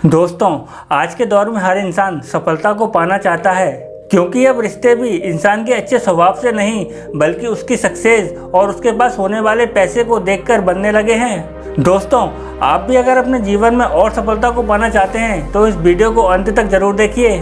दोस्तों, आज के दौर में हर इंसान सफलता को पाना चाहता है, क्योंकि अब रिश्ते भी इंसान के अच्छे स्वभाव से नहीं बल्कि उसकी सक्सेस और उसके पास होने वाले पैसे को देखकर बनने लगे हैं। दोस्तों, आप भी अगर अपने जीवन में और सफलता को पाना चाहते हैं तो इस वीडियो को अंत तक जरूर देखिए।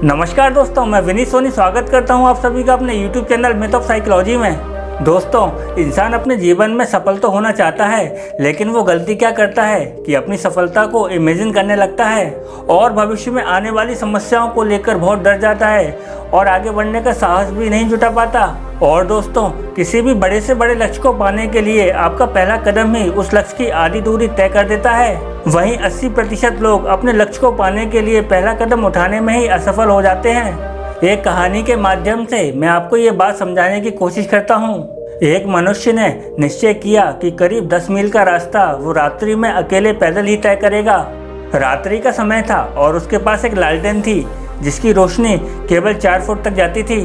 नमस्कार दोस्तों, मैं विनीत सोनी स्वागत करता हूं आप सभी का अपने YouTube channel myth of psychology में। दोस्तों, इंसान अपने जीवन में सफल तो होना चाहता है, लेकिन वो गलती क्या करता है कि अपनी सफलता को इमेजिन करने लगता है और भविष्य में आने वाली समस्याओं को लेकर बहुत डर जाता है और आगे बढ़ने का साहस भी नहीं जुटा पाता। और दोस्तों, किसी भी बड़े से बड़े लक्ष्य को पाने के लिए आपका पहला कदम ही उस लक्ष्य की आधी दूरी तय कर देता है। वहीं 80% लोग अपने लक्ष्य को पाने के लिए पहला कदम उठाने में ही असफल हो जाते हैं। एक कहानी के माध्यम से मैं आपको ये बात समझाने की कोशिश करता हूँ। एक मनुष्य ने निश्चय किया कि करीब 10 मील का रास्ता वो रात्रि में अकेले पैदल ही तय करेगा। रात्रि का समय था और उसके पास एक लालटेन थी जिसकी रोशनी केवल 4 फुट तक जाती थी।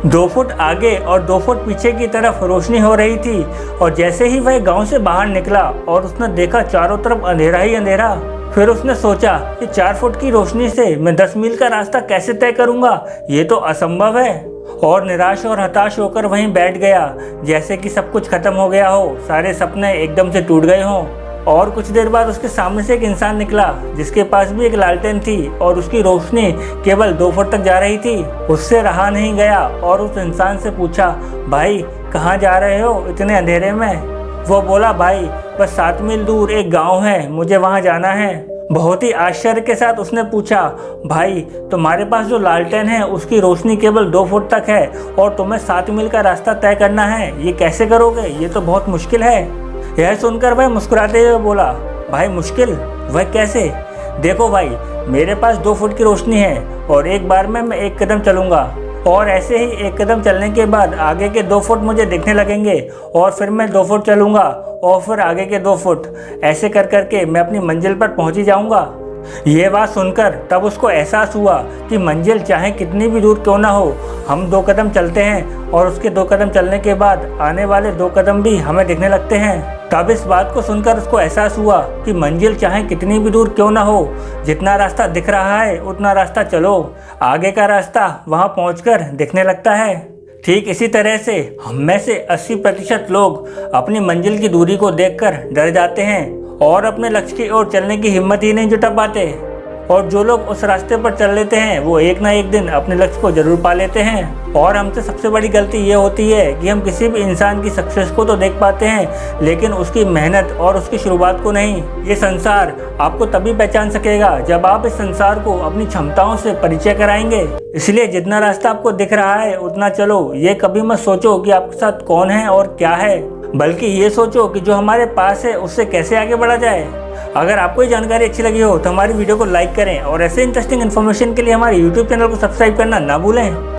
2 फुट आगे और 2 फुट पीछे की तरफ रोशनी हो रही थी और जैसे ही वह गांव से बाहर निकला और उसने देखा चारों तरफ अंधेरा ही अंधेरा। फिर उसने सोचा कि 4 फुट की रोशनी से मैं 10 मील का रास्ता कैसे तय करूंगा, ये तो असंभव है। और निराश और हताश होकर वहीं बैठ गया, जैसे कि सब कुछ खत्म हो गया हो, सारे सपने एकदम से टूट गए हों। और कुछ देर बाद उसके सामने से एक इंसान निकला जिसके पास भी एक लालटेन थी और उसकी रोशनी केवल 2 फुट तक जा रही थी। उससे रहा नहीं गया और उस इंसान से पूछा, भाई कहाँ जा रहे हो इतने अंधेरे में? वो बोला, भाई बस 7 मील दूर एक गांव है, मुझे वहां जाना है। बहुत ही आश्चर्य के साथ उसने पूछा, भाई तुम्हारे पास जो लालटेन है उसकी रोशनी केवल 2 फुट तक है और तुम्हें 7 मील का रास्ता तय करना है, ये कैसे करोगे? ये तो बहुत मुश्किल है। यह सुनकर वह मुस्कुराते हुए बोला, भाई मुश्किल? वह कैसे? देखो भाई, मेरे पास 2 फुट की रोशनी है और एक बार में मैं 1 कदम चलूंगा और ऐसे ही 1 कदम चलने के बाद आगे के 2 फुट मुझे दिखने लगेंगे और फिर मैं 2 फुट चलूंगा और फिर आगे के 2 फुट, ऐसे कर करके मैं अपनी मंजिल पर पहुंच ही जाऊंगा। ये बात सुनकर तब उसको एहसास हुआ कि मंजिल चाहे कितनी भी दूर क्यों ना हो, हम 2 कदम चलते हैं और उसके 2 कदम चलने के बाद आने वाले 2 कदम भी हमें दिखने लगते हैं। तब इस बात को सुनकर उसको एहसास हुआ कि मंजिल चाहे कितनी भी दूर क्यों ना हो, जितना रास्ता दिख रहा है उतना रास्ता चलो, आगे का रास्ता वहां पहुंचकर दिखने लगता है। ठीक इसी तरह से हम में से 80% लोग अपनी मंजिल की दूरी को देखकर डर जाते हैं और अपने लक्ष्य की ओर चलने की हिम्मत ही नहीं जुटा पाते। और जो लोग उस रास्ते पर चल लेते हैं वो एक ना एक दिन अपने लक्ष्य को जरूर पा लेते हैं। और हमसे सबसे बड़ी गलती ये होती है कि हम किसी भी इंसान की सक्सेस को तो देख पाते हैं, लेकिन उसकी मेहनत और उसकी शुरुआत को नहीं। ये संसार आपको तभी पहचान सकेगा जब आप इस संसार को अपनी क्षमताओं से परिचय कराएंगे। इसलिए जितना रास्ता आपको दिख रहा है उतना चलो। ये कभी मत सोचो कि आपके साथ कौन है और क्या है, बल्कि ये सोचो कि जो हमारे पास है उससे कैसे आगे बढ़ा जाए। अगर आपको ये जानकारी अच्छी लगी हो तो हमारी वीडियो को लाइक करें और ऐसे इंटरेस्टिंग इन्फॉर्मेशन के लिए हमारे YouTube चैनल को सब्सक्राइब करना ना भूलें।